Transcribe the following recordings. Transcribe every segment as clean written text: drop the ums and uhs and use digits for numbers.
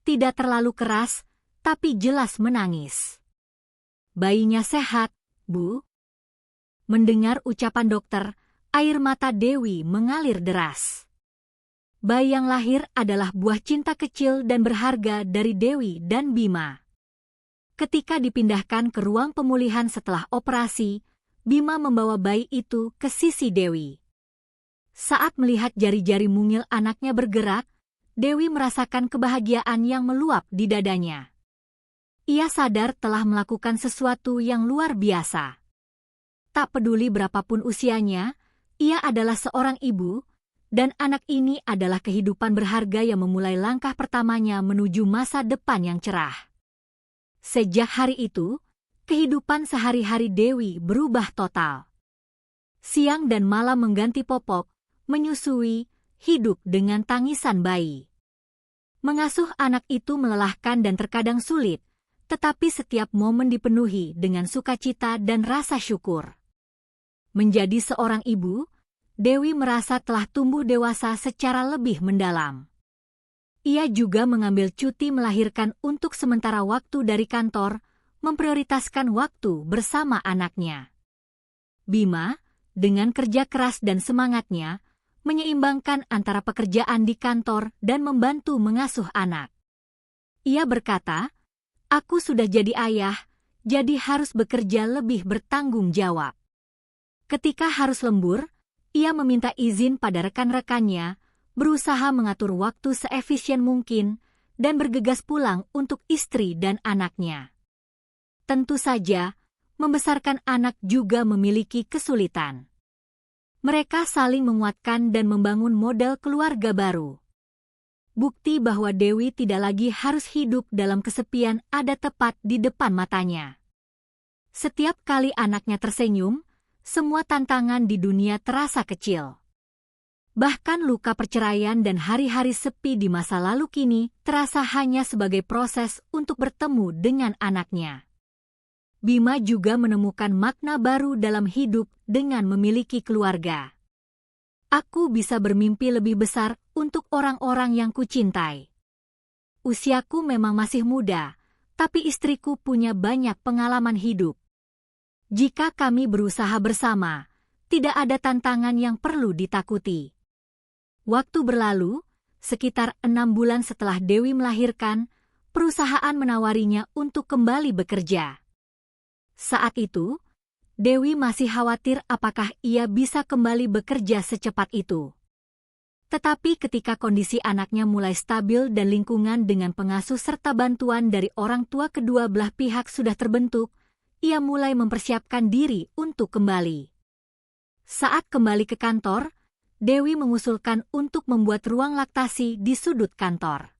tidak terlalu keras, tapi jelas menangis. Bayinya sehat, Bu. Mendengar ucapan dokter, air mata Dewi mengalir deras. Bayi yang lahir adalah buah cinta kecil dan berharga dari Dewi dan Bima. Ketika dipindahkan ke ruang pemulihan setelah operasi, Bima membawa bayi itu ke sisi Dewi. Saat melihat jari-jari mungil anaknya bergerak, Dewi merasakan kebahagiaan yang meluap di dadanya. Ia sadar telah melakukan sesuatu yang luar biasa. Tak peduli berapapun usianya, ia adalah seorang ibu, dan anak ini adalah kehidupan berharga yang memulai langkah pertamanya menuju masa depan yang cerah. Sejak hari itu, kehidupan sehari-hari Dewi berubah total. Siang dan malam mengganti popok, menyusui, hidup dengan tangisan bayi. Mengasuh anak itu melelahkan dan terkadang sulit, tetapi setiap momen dipenuhi dengan sukacita dan rasa syukur. Menjadi seorang ibu, Dewi merasa telah tumbuh dewasa secara lebih mendalam. Ia juga mengambil cuti melahirkan untuk sementara waktu dari kantor, memprioritaskan waktu bersama anaknya. Bima, dengan kerja keras dan semangatnya, menyeimbangkan antara pekerjaan di kantor dan membantu mengasuh anak. Ia berkata, "Aku sudah jadi ayah, jadi harus bekerja lebih bertanggung jawab." Ketika harus lembur, ia meminta izin pada rekan-rekannya, berusaha mengatur waktu seefisien mungkin, dan bergegas pulang untuk istri dan anaknya. Tentu saja, membesarkan anak juga memiliki kesulitan. Mereka saling menguatkan dan membangun model keluarga baru. Bukti bahwa Dewi tidak lagi harus hidup dalam kesepian ada tepat di depan matanya. Setiap kali anaknya tersenyum, semua tantangan di dunia terasa kecil. Bahkan luka perceraian dan hari-hari sepi di masa lalu kini terasa hanya sebagai proses untuk bertemu dengan anaknya. Bima juga menemukan makna baru dalam hidup dengan memiliki keluarga. Aku bisa bermimpi lebih besar untuk orang-orang yang kucintai. Usiaku memang masih muda, tapi istriku punya banyak pengalaman hidup. Jika kami berusaha bersama, tidak ada tantangan yang perlu ditakuti. Waktu berlalu, sekitar 6 bulan setelah Dewi melahirkan, perusahaan menawarinya untuk kembali bekerja. Saat itu, Dewi masih khawatir apakah ia bisa kembali bekerja secepat itu. Tetapi ketika kondisi anaknya mulai stabil dan lingkungan dengan pengasuh serta bantuan dari orang tua kedua belah pihak sudah terbentuk, ia mulai mempersiapkan diri untuk kembali. Saat kembali ke kantor, Dewi mengusulkan untuk membuat ruang laktasi di sudut kantor.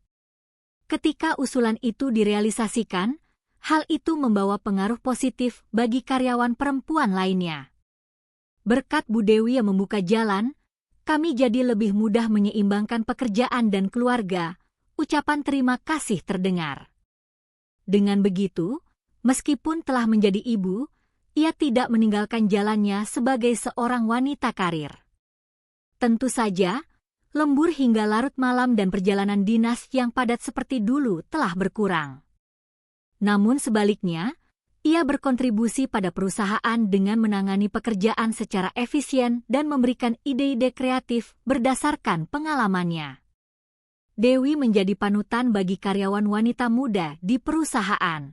Ketika usulan itu direalisasikan, hal itu membawa pengaruh positif bagi karyawan perempuan lainnya. Berkat Bu Dewi yang membuka jalan, kami jadi lebih mudah menyeimbangkan pekerjaan dan keluarga, ucapan terima kasih terdengar. Dengan begitu, meskipun telah menjadi ibu, ia tidak meninggalkan jalannya sebagai seorang wanita karir. Tentu saja, lembur hingga larut malam dan perjalanan dinas yang padat seperti dulu telah berkurang. Namun sebaliknya, ia berkontribusi pada perusahaan dengan menangani pekerjaan secara efisien dan memberikan ide-ide kreatif berdasarkan pengalamannya. Dewi menjadi panutan bagi karyawan wanita muda di perusahaan.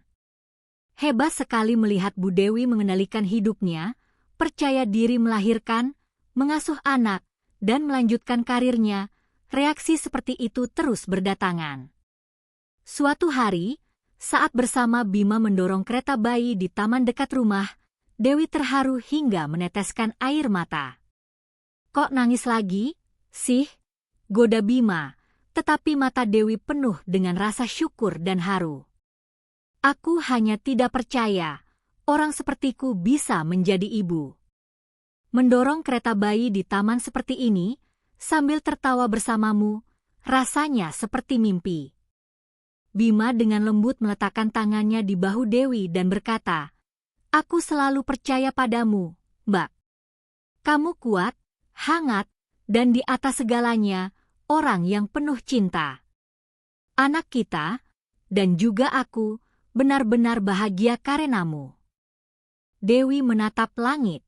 Hebat sekali melihat Bu Dewi mengendalikan hidupnya, percaya diri melahirkan, mengasuh anak, dan melanjutkan karirnya. Reaksi seperti itu terus berdatangan. Suatu hari, saat bersama Bima mendorong kereta bayi di taman dekat rumah, Dewi terharu hingga meneteskan air mata. "Kok nangis lagi, sih?" goda Bima, tetapi mata Dewi penuh dengan rasa syukur dan haru. "Aku hanya tidak percaya, orang sepertiku bisa menjadi ibu." Mendorong kereta bayi di taman seperti ini, sambil tertawa bersamamu, rasanya seperti mimpi. Bima dengan lembut meletakkan tangannya di bahu Dewi dan berkata, "Aku selalu percaya padamu, Mbak. Kamu kuat, hangat, dan di atas segalanya, orang yang penuh cinta. Anak kita, dan juga aku benar-benar bahagia karenamu. Dewi menatap langit.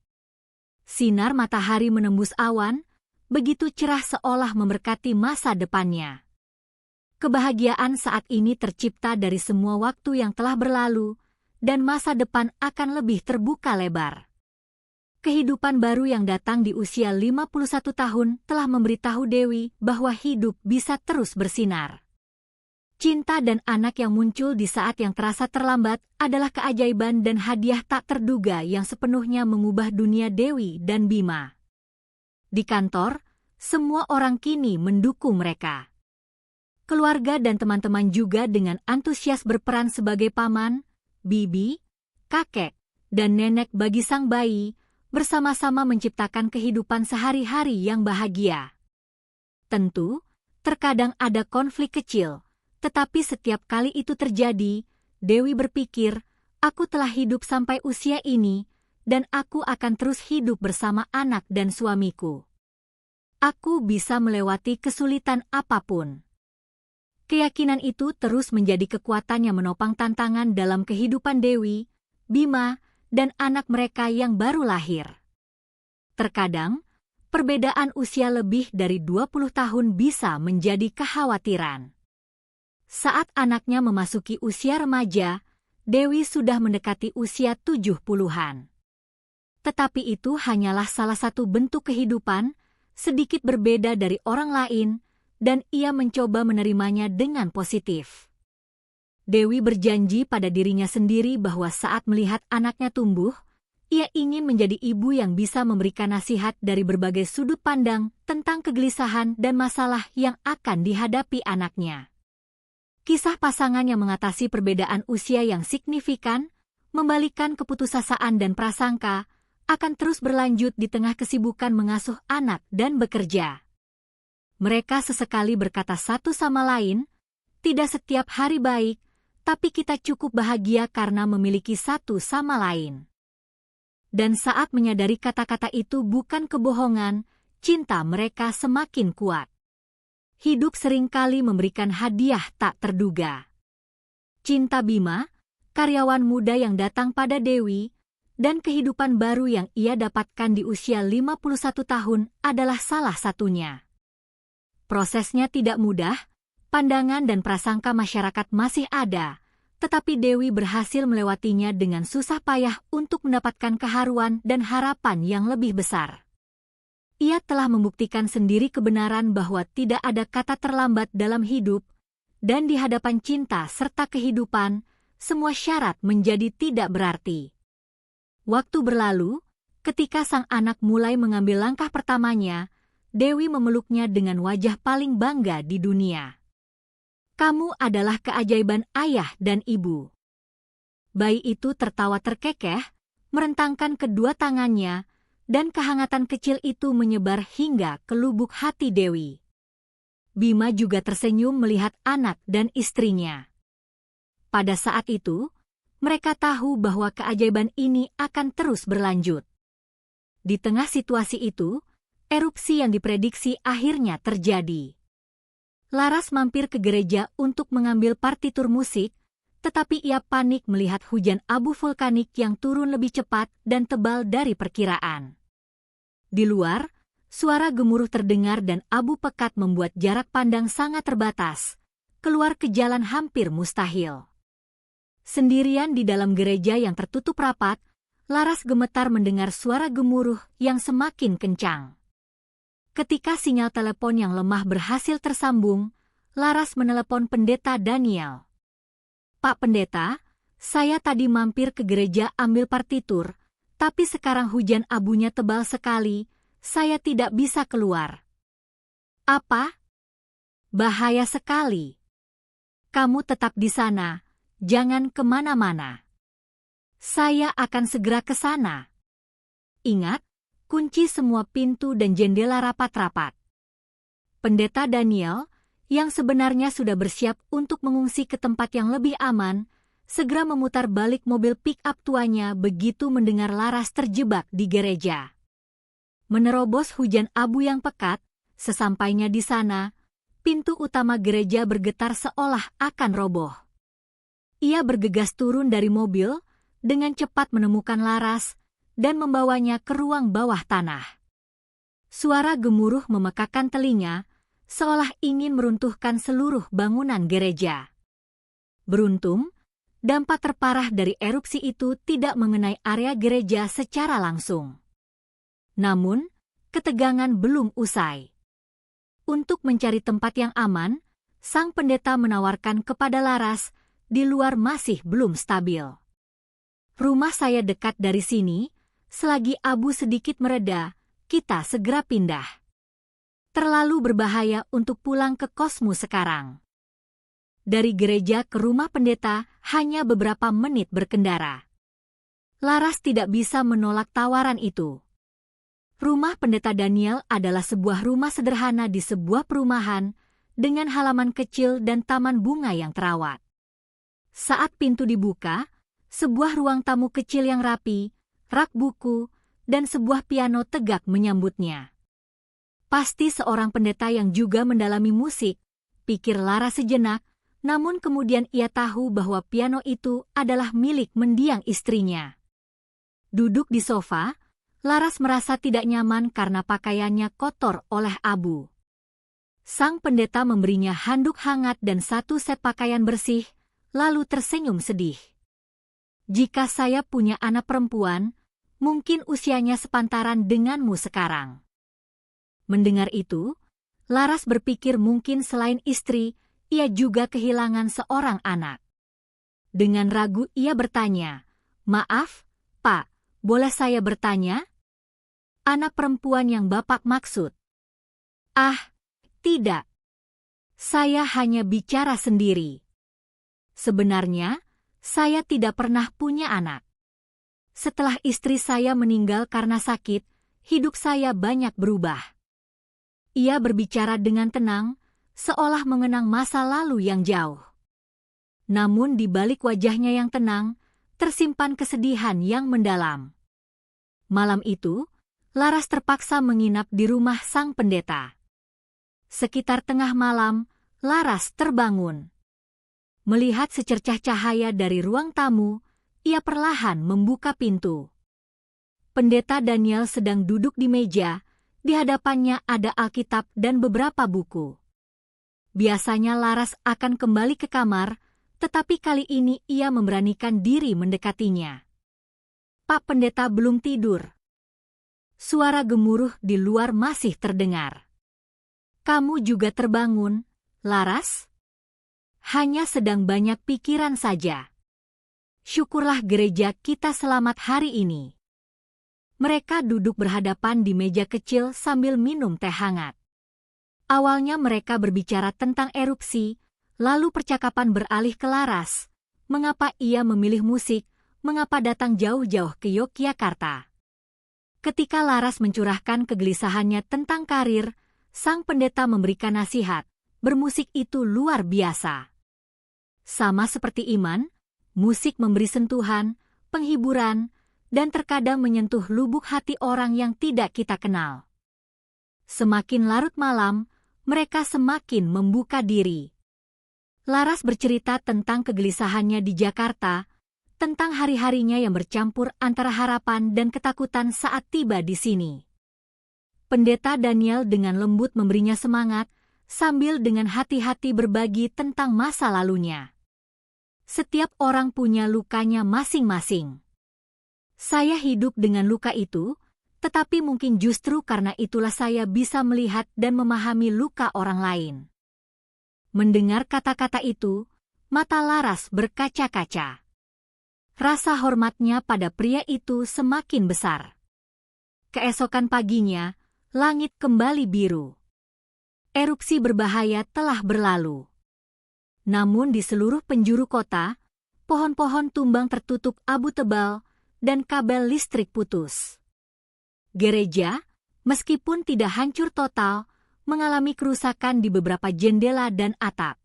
Sinar matahari menembus awan, begitu cerah seolah memberkati masa depannya. Kebahagiaan saat ini tercipta dari semua waktu yang telah berlalu, dan masa depan akan lebih terbuka lebar. Kehidupan baru yang datang di usia 51 tahun telah memberitahu Dewi bahwa hidup bisa terus bersinar. Cinta dan anak yang muncul di saat yang terasa terlambat adalah keajaiban dan hadiah tak terduga yang sepenuhnya mengubah dunia Dewi dan Bima. Di kantor, semua orang kini mendukung mereka. Keluarga dan teman-teman juga dengan antusias berperan sebagai paman, bibi, kakek, dan nenek bagi sang bayi, bersama-sama menciptakan kehidupan sehari-hari yang bahagia. Tentu, terkadang ada konflik kecil, tetapi setiap kali itu terjadi, Dewi berpikir, aku telah hidup sampai usia ini, dan aku akan terus hidup bersama anak dan suamiku. Aku bisa melewati kesulitan apapun. Keyakinan itu terus menjadi kekuatan yang menopang tantangan dalam kehidupan Dewi, Bima, dan anak mereka yang baru lahir. Terkadang, perbedaan usia lebih dari 20 tahun bisa menjadi kekhawatiran. Saat anaknya memasuki usia remaja, Dewi sudah mendekati usia 70-an. Tetapi itu hanyalah salah satu bentuk kehidupan, sedikit berbeda dari orang lain, dan ia mencoba menerimanya dengan positif. Dewi berjanji pada dirinya sendiri bahwa saat melihat anaknya tumbuh, ia ingin menjadi ibu yang bisa memberikan nasihat dari berbagai sudut pandang tentang kegelisahan dan masalah yang akan dihadapi anaknya. Kisah pasangan yang mengatasi perbedaan usia yang signifikan, membalikkan keputusasaan dan prasangka, akan terus berlanjut di tengah kesibukan mengasuh anak dan bekerja. Mereka sesekali berkata satu sama lain, tidak setiap hari baik, tapi kita cukup bahagia karena memiliki satu sama lain. Dan saat menyadari kata-kata itu bukan kebohongan, cinta mereka semakin kuat. Hidup seringkali memberikan hadiah tak terduga. Cinta Bima, karyawan muda yang datang pada Dewi, dan kehidupan baru yang ia dapatkan di usia 51 tahun adalah salah satunya. Prosesnya tidak mudah, pandangan dan prasangka masyarakat masih ada, tetapi Dewi berhasil melewatinya dengan susah payah untuk mendapatkan keharuan dan harapan yang lebih besar. Ia telah membuktikan sendiri kebenaran bahwa tidak ada kata terlambat dalam hidup, dan di hadapan cinta serta kehidupan, semua syarat menjadi tidak berarti. Waktu berlalu, ketika sang anak mulai mengambil langkah pertamanya, Dewi memeluknya dengan wajah paling bangga di dunia. Kamu adalah keajaiban ayah dan ibu. Bayi itu tertawa terkekeh, merentangkan kedua tangannya, dan kehangatan kecil itu menyebar hingga ke lubuk hati Dewi. Bima juga tersenyum melihat anak dan istrinya. Pada saat itu, mereka tahu bahwa keajaiban ini akan terus berlanjut. Di tengah situasi itu, erupsi yang diprediksi akhirnya terjadi. Laras mampir ke gereja untuk mengambil partitur musik, tetapi ia panik melihat hujan abu vulkanik yang turun lebih cepat dan tebal dari perkiraan. Di luar, suara gemuruh terdengar dan abu pekat membuat jarak pandang sangat terbatas, keluar ke jalan hampir mustahil. Sendirian di dalam gereja yang tertutup rapat, Laras gemetar mendengar suara gemuruh yang semakin kencang. Ketika sinyal telepon yang lemah berhasil tersambung, Laras menelepon Pendeta Daniel. Pak Pendeta, saya tadi mampir ke gereja ambil partitur, tapi sekarang hujan abunya tebal sekali, saya tidak bisa keluar. Apa? Bahaya sekali. Kamu tetap di sana, jangan kemana-mana. Saya akan segera ke sana. Ingat, kunci semua pintu dan jendela rapat-rapat. Pendeta Daniel, yang sebenarnya sudah bersiap untuk mengungsi ke tempat yang lebih aman, segera memutar balik mobil pick-up tuanya begitu mendengar Laras terjebak di gereja. Menerobos hujan abu yang pekat, sesampainya di sana, pintu utama gereja bergetar seolah akan roboh. Ia bergegas turun dari mobil, dengan cepat menemukan Laras, dan membawanya ke ruang bawah tanah. Suara gemuruh memekakkan telinga, seolah ingin meruntuhkan seluruh bangunan gereja. Beruntung, dampak terparah dari erupsi itu tidak mengenai area gereja secara langsung. Namun, ketegangan belum usai. Untuk mencari tempat yang aman, sang pendeta menawarkan kepada Laras, di luar masih belum stabil. Rumah saya dekat dari sini, selagi abu sedikit mereda, kita segera pindah. Terlalu berbahaya untuk pulang ke kosmu sekarang. Dari gereja ke rumah pendeta hanya beberapa menit berkendara. Laras tidak bisa menolak tawaran itu. Rumah pendeta Daniel adalah sebuah rumah sederhana di sebuah perumahan dengan halaman kecil dan taman bunga yang terawat. Saat pintu dibuka, sebuah ruang tamu kecil yang rapi, rak buku, dan sebuah piano tegak menyambutnya. Pasti seorang pendeta yang juga mendalami musik, pikir Laras sejenak, namun kemudian ia tahu bahwa piano itu adalah milik mendiang istrinya. Duduk di sofa, Laras merasa tidak nyaman karena pakaiannya kotor oleh abu. Sang pendeta memberinya handuk hangat dan satu set pakaian bersih, lalu tersenyum sedih. Jika saya punya anak perempuan, mungkin usianya sepantaran denganmu sekarang. Mendengar itu, Laras berpikir mungkin selain istri, ia juga kehilangan seorang anak. Dengan ragu ia bertanya, "Maaf, Pak, boleh saya bertanya?" "Anak perempuan yang Bapak maksud?" "Ah, tidak. Saya hanya bicara sendiri. Sebenarnya, saya tidak pernah punya anak. Setelah istri saya meninggal karena sakit, hidup saya banyak berubah." Ia berbicara dengan tenang, seolah mengenang masa lalu yang jauh. Namun di balik wajahnya yang tenang, tersimpan kesedihan yang mendalam. Malam itu, Laras terpaksa menginap di rumah sang pendeta. Sekitar tengah malam, Laras terbangun. Melihat secercah cahaya dari ruang tamu, ia perlahan membuka pintu. Pendeta Daniel sedang duduk di meja, di hadapannya ada Alkitab dan beberapa buku. Biasanya Laras akan kembali ke kamar, tetapi kali ini ia memberanikan diri mendekatinya. "Pak Pendeta belum tidur." Suara gemuruh di luar masih terdengar. "Kamu juga terbangun, Laras?" "Hanya sedang banyak pikiran saja. Syukurlah gereja kita selamat hari ini." Mereka duduk berhadapan di meja kecil sambil minum teh hangat. Awalnya mereka berbicara tentang erupsi, lalu percakapan beralih ke Laras. Mengapa ia memilih musik, mengapa datang jauh-jauh ke Yogyakarta. Ketika Laras mencurahkan kegelisahannya tentang karir, sang pendeta memberikan nasihat, bermusik itu luar biasa. Sama seperti iman, musik memberi sentuhan, penghiburan, dan terkadang menyentuh lubuk hati orang yang tidak kita kenal. Semakin larut malam, mereka semakin membuka diri. Laras bercerita tentang kegelisahannya di Jakarta, tentang hari-harinya yang bercampur antara harapan dan ketakutan saat tiba di sini. Pendeta Daniel dengan lembut memberinya semangat, sambil dengan hati-hati berbagi tentang masa lalunya. Setiap orang punya lukanya masing-masing. Saya hidup dengan luka itu, tetapi mungkin justru karena itulah saya bisa melihat dan memahami luka orang lain. Mendengar kata-kata itu, mata Laras berkaca-kaca. Rasa hormatnya pada pria itu semakin besar. Keesokan paginya, langit kembali biru. Erupsi berbahaya telah berlalu. Namun di seluruh penjuru kota, pohon-pohon tumbang tertutup abu tebal, dan kabel listrik putus. Gereja, meskipun tidak hancur total, mengalami kerusakan di beberapa jendela dan atap.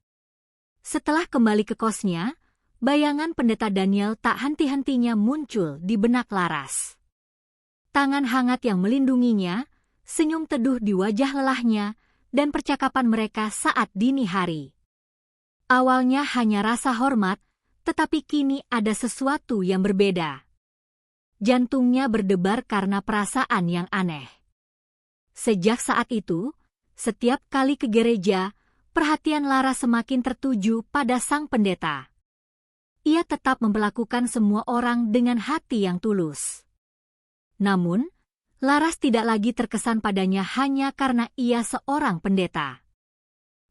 Setelah kembali ke kosnya, bayangan pendeta Daniel tak henti-hentinya muncul di benak Laras. Tangan hangat yang melindunginya, senyum teduh di wajah lelahnya, dan percakapan mereka saat dini hari. Awalnya hanya rasa hormat, Tetapi kini ada sesuatu yang berbeda. Jantungnya berdebar karena perasaan yang aneh. Sejak saat itu, setiap kali ke gereja, perhatian Laras semakin tertuju pada sang pendeta. Ia tetap memperlakukan semua orang dengan hati yang tulus. Namun, Laras tidak lagi terkesan padanya hanya karena ia seorang pendeta.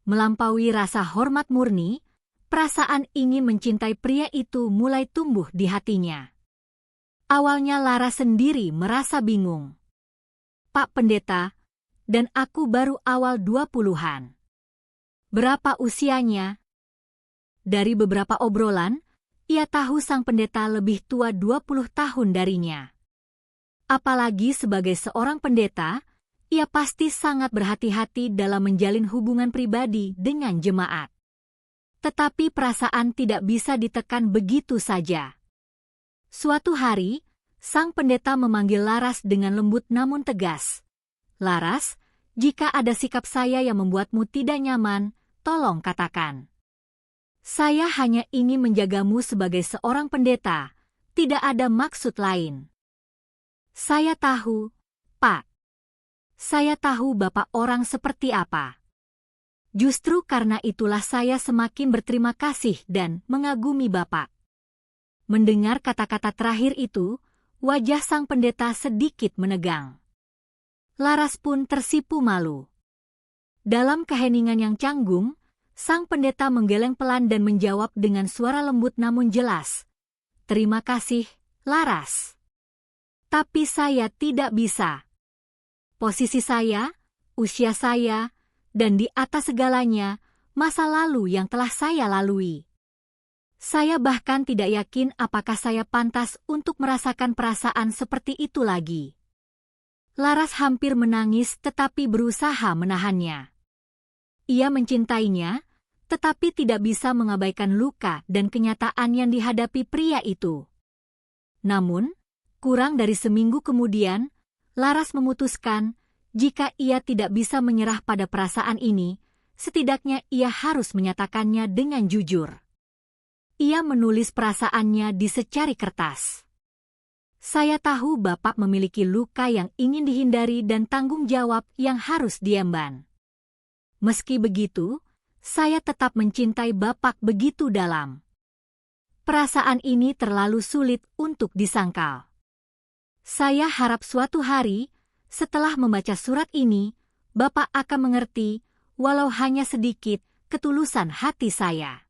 Melampaui rasa hormat murni, perasaan ingin mencintai pria itu mulai tumbuh di hatinya. Awalnya Laras sendiri merasa bingung. "Pak Pendeta, dan aku baru awal 20-an. Berapa usianya?" Dari beberapa obrolan, ia tahu sang pendeta lebih tua 20 tahun darinya. Apalagi sebagai seorang pendeta, ia pasti sangat berhati-hati dalam menjalin hubungan pribadi dengan jemaat. Tetapi perasaan tidak bisa ditekan begitu saja. Suatu hari, sang pendeta memanggil Laras dengan lembut namun tegas. "Laras, jika ada sikap saya yang membuatmu tidak nyaman, tolong katakan. Saya hanya ingin menjagamu sebagai seorang pendeta, tidak ada maksud lain." "Saya tahu, Pak. Saya tahu Bapak orang seperti apa. Justru karena itulah saya semakin berterima kasih dan mengagumi Bapak." Mendengar kata-kata terakhir itu, wajah sang pendeta sedikit menegang. Laras pun tersipu malu. Dalam keheningan yang canggung, sang pendeta menggeleng pelan dan menjawab dengan suara lembut namun jelas, "Terima kasih, Laras. Tapi saya tidak bisa. Posisi saya, usia saya, dan di atas segalanya, masa lalu yang telah saya lalui. Saya bahkan tidak yakin apakah saya pantas untuk merasakan perasaan seperti itu lagi." Laras hampir menangis tetapi berusaha menahannya. Ia mencintainya, tetapi tidak bisa mengabaikan luka dan kenyataan yang dihadapi pria itu. Namun, kurang dari seminggu kemudian, Laras memutuskan jika ia tidak bisa menyerah pada perasaan ini, setidaknya ia harus menyatakannya dengan jujur. Ia menulis perasaannya di secari kertas. "Saya tahu Bapak memiliki luka yang ingin dihindari dan tanggung jawab yang harus diemban. Meski begitu, saya tetap mencintai Bapak begitu dalam. Perasaan ini terlalu sulit untuk disangkal. Saya harap suatu hari, setelah membaca surat ini, Bapak akan mengerti, walau hanya sedikit, ketulusan hati saya."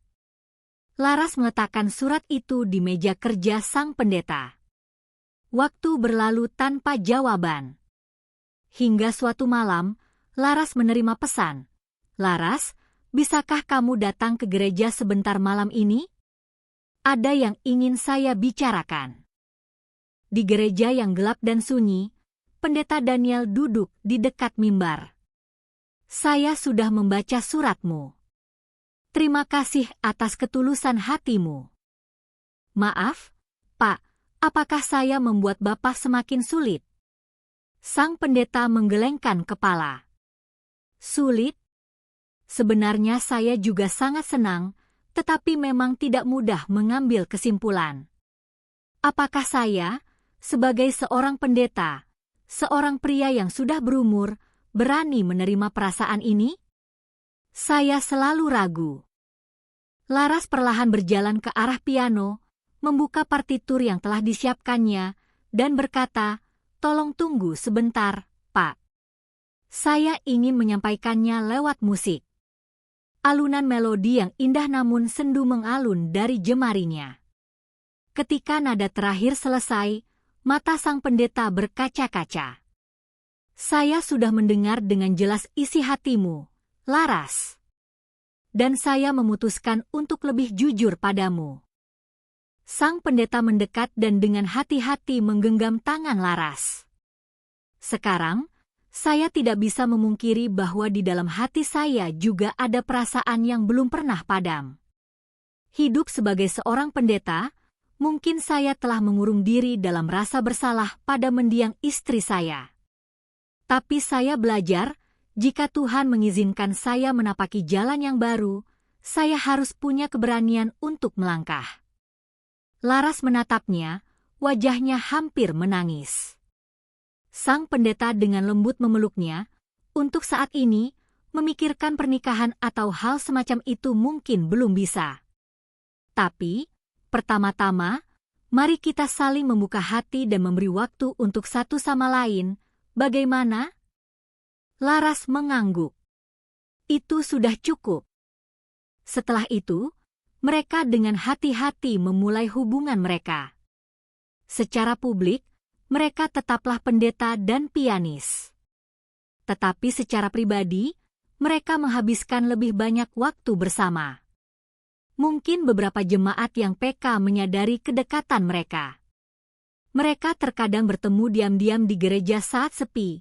Laras meletakkan surat itu di meja kerja sang pendeta. Waktu berlalu tanpa jawaban. Hingga suatu malam, Laras menerima pesan. "Laras, bisakah kamu datang ke gereja sebentar malam ini? Ada yang ingin saya bicarakan." Di gereja yang gelap dan sunyi, Pendeta Daniel duduk di dekat mimbar. "Saya sudah membaca suratmu. Terima kasih atas ketulusan hatimu. Maaf, Pak, apakah saya membuat Bapak semakin sulit?" Sang pendeta menggelengkan kepala. "Sulit? Sebenarnya saya juga sangat senang, tetapi memang tidak mudah mengambil kesimpulan. Apakah saya, sebagai seorang pendeta, seorang pria yang sudah berumur, berani menerima perasaan ini? Saya selalu ragu." Laras perlahan berjalan ke arah piano, membuka partitur yang telah disiapkannya, dan berkata, "Tolong tunggu sebentar, Pak. Saya ingin menyampaikannya lewat musik." Alunan melodi yang indah namun sendu mengalun dari jemarinya. Ketika nada terakhir selesai, mata sang pendeta berkaca-kaca. "Saya sudah mendengar dengan jelas isi hatimu, Laras. Dan saya memutuskan untuk lebih jujur padamu." Sang pendeta mendekat dan dengan hati-hati menggenggam tangan Laras. "Sekarang, saya tidak bisa memungkiri bahwa di dalam hati saya juga ada perasaan yang belum pernah padam. Hidup sebagai seorang pendeta, mungkin saya telah mengurung diri dalam rasa bersalah pada mendiang istri saya. Tapi saya belajar, jika Tuhan mengizinkan saya menapaki jalan yang baru, saya harus punya keberanian untuk melangkah. Laras menatapnya, wajahnya hampir menangis. Sang pendeta dengan lembut memeluknya. Untuk saat ini, memikirkan pernikahan atau hal semacam itu mungkin belum bisa. Tapi, pertama-tama, mari kita saling membuka hati dan memberi waktu untuk satu sama lain. Bagaimana? Laras mengangguk. Itu sudah cukup. Setelah itu, mereka dengan hati-hati memulai hubungan mereka. Secara publik, mereka tetaplah pendeta dan pianis. Tetapi secara pribadi, mereka menghabiskan lebih banyak waktu bersama. Mungkin beberapa jemaat yang peka menyadari kedekatan mereka. Mereka terkadang bertemu diam-diam di gereja saat sepi,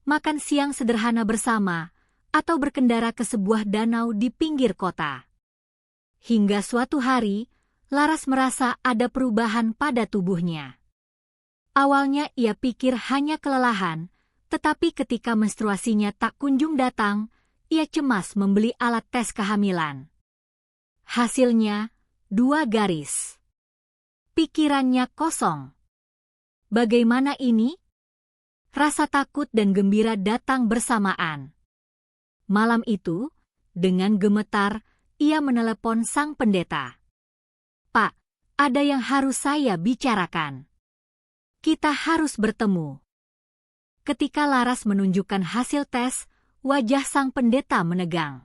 makan siang sederhana bersama, atau berkendara ke sebuah danau di pinggir kota. Hingga suatu hari, Laras merasa ada perubahan pada tubuhnya. Awalnya ia pikir hanya kelelahan, tetapi ketika menstruasinya tak kunjung datang, ia cemas membeli alat tes kehamilan. Hasilnya, 2 garis. Pikirannya kosong. Bagaimana ini? Rasa takut dan gembira datang bersamaan. Malam itu, dengan gemetar, ia menelepon sang pendeta. "Pak, ada yang harus saya bicarakan. Kita harus bertemu." Ketika Laras menunjukkan hasil tes, wajah sang pendeta menegang.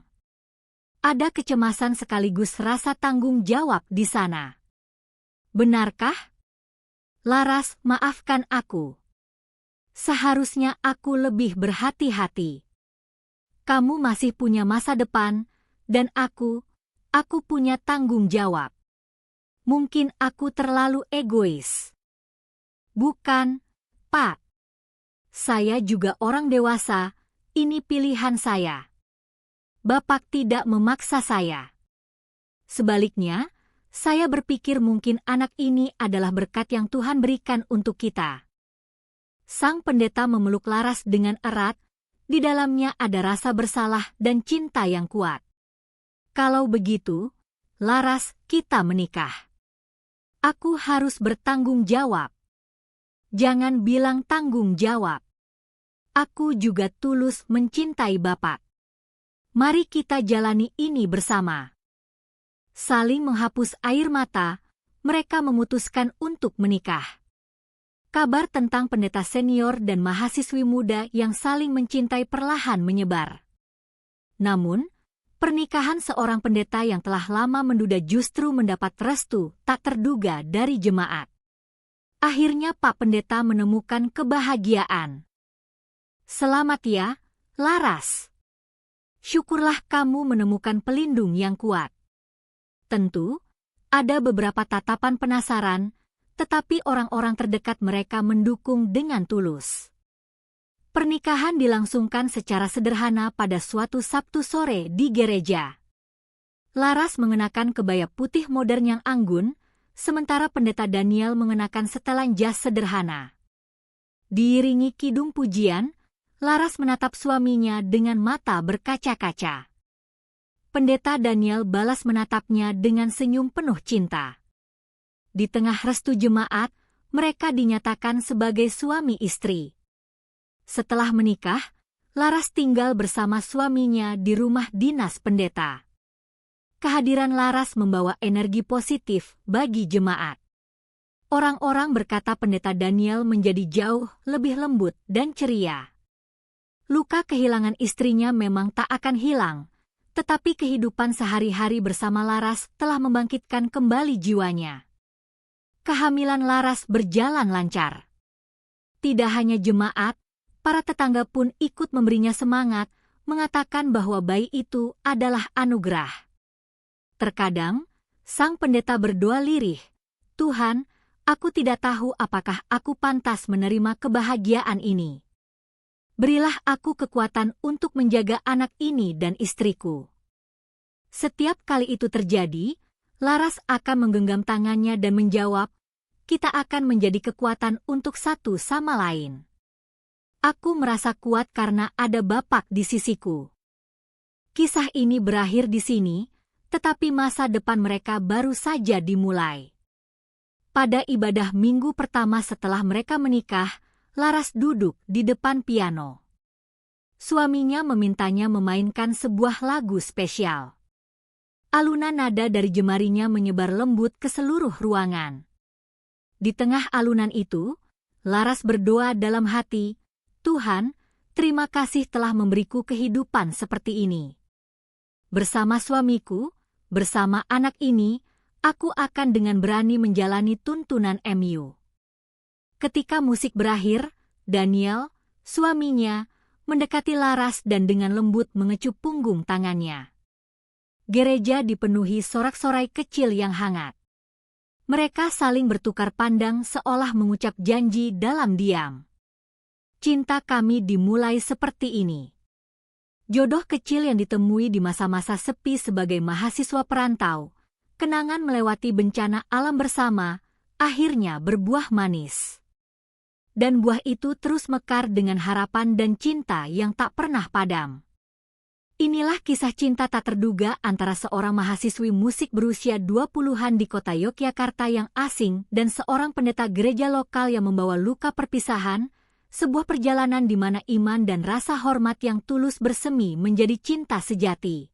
Ada kecemasan sekaligus rasa tanggung jawab di sana. "Benarkah?" "Laras, maafkan aku. Seharusnya aku lebih berhati-hati. Kamu masih punya masa depan, dan aku punya tanggung jawab. Mungkin aku terlalu egois." "Bukan, Pak. Saya juga orang dewasa, ini pilihan saya. Bapak tidak memaksa saya. Sebaliknya, saya berpikir mungkin anak ini adalah berkat yang Tuhan berikan untuk kita." Sang pendeta memeluk Laras dengan erat, di dalamnya ada rasa bersalah dan cinta yang kuat. "Kalau begitu, Laras, kita menikah. Aku harus bertanggung jawab." "Jangan bilang tanggung jawab. Aku juga tulus mencintai Bapak. Mari kita jalani ini bersama." Saling menghapus air mata, mereka memutuskan untuk menikah. Kabar tentang pendeta senior dan mahasiswi muda yang saling mencintai perlahan menyebar. Namun, pernikahan seorang pendeta yang telah lama menduda justru mendapat restu tak terduga dari jemaat. Akhirnya Pak Pendeta menemukan kebahagiaan. "Selamat ya, Laras. Syukurlah kamu menemukan pelindung yang kuat." Tentu, ada beberapa tatapan penasaran, tetapi orang-orang terdekat mereka mendukung dengan tulus. Pernikahan dilangsungkan secara sederhana pada suatu Sabtu sore di gereja. Laras mengenakan kebaya putih modern yang anggun, sementara pendeta Daniel mengenakan setelan jas sederhana. Diiringi kidung pujian, Laras menatap suaminya dengan mata berkaca-kaca. Pendeta Daniel balas menatapnya dengan senyum penuh cinta. Di tengah restu jemaat, mereka dinyatakan sebagai suami istri. Setelah menikah, Laras tinggal bersama suaminya di rumah dinas pendeta. Kehadiran Laras membawa energi positif bagi jemaat. Orang-orang berkata pendeta Daniel menjadi jauh lebih lembut dan ceria. Luka kehilangan istrinya memang tak akan hilang, tetapi kehidupan sehari-hari bersama Laras telah membangkitkan kembali jiwanya. Kehamilan Laras berjalan lancar. Tidak hanya jemaat, para tetangga pun ikut memberinya semangat, mengatakan bahwa bayi itu adalah anugerah. Terkadang, sang pendeta berdoa lirih, "Tuhan, aku tidak tahu apakah aku pantas menerima kebahagiaan ini. Berilah aku kekuatan untuk menjaga anak ini dan istriku." Setiap kali itu terjadi, Laras akan menggenggam tangannya dan menjawab, "Kita akan menjadi kekuatan untuk satu sama lain. Aku merasa kuat karena ada Bapak di sisiku." Kisah ini berakhir di sini, tetapi masa depan mereka baru saja dimulai. Pada ibadah minggu pertama setelah mereka menikah, Laras duduk di depan piano. Suaminya memintanya memainkan sebuah lagu spesial. Alunan nada dari jemarinya menyebar lembut ke seluruh ruangan. Di tengah alunan itu, Laras berdoa dalam hati, "Tuhan, terima kasih telah memberiku kehidupan seperti ini. Bersama suamiku, bersama anak ini, aku akan dengan berani menjalani tuntunan MU." Ketika musik berakhir, Daniel, suaminya, mendekati Laras dan dengan lembut mengecup punggung tangannya. Gereja dipenuhi sorak-sorai kecil yang hangat. Mereka saling bertukar pandang seolah mengucap janji dalam diam. Cinta kami dimulai seperti ini. Jodoh kecil yang ditemui di masa-masa sepi sebagai mahasiswa perantau, kenangan melewati bencana alam bersama, akhirnya berbuah manis. Dan buah itu terus mekar dengan harapan dan cinta yang tak pernah padam. Inilah kisah cinta tak terduga antara seorang mahasiswi musik berusia 20-an di kota Yogyakarta yang asing dan seorang pendeta gereja lokal yang membawa luka perpisahan, sebuah perjalanan di mana iman dan rasa hormat yang tulus bersemi menjadi cinta sejati.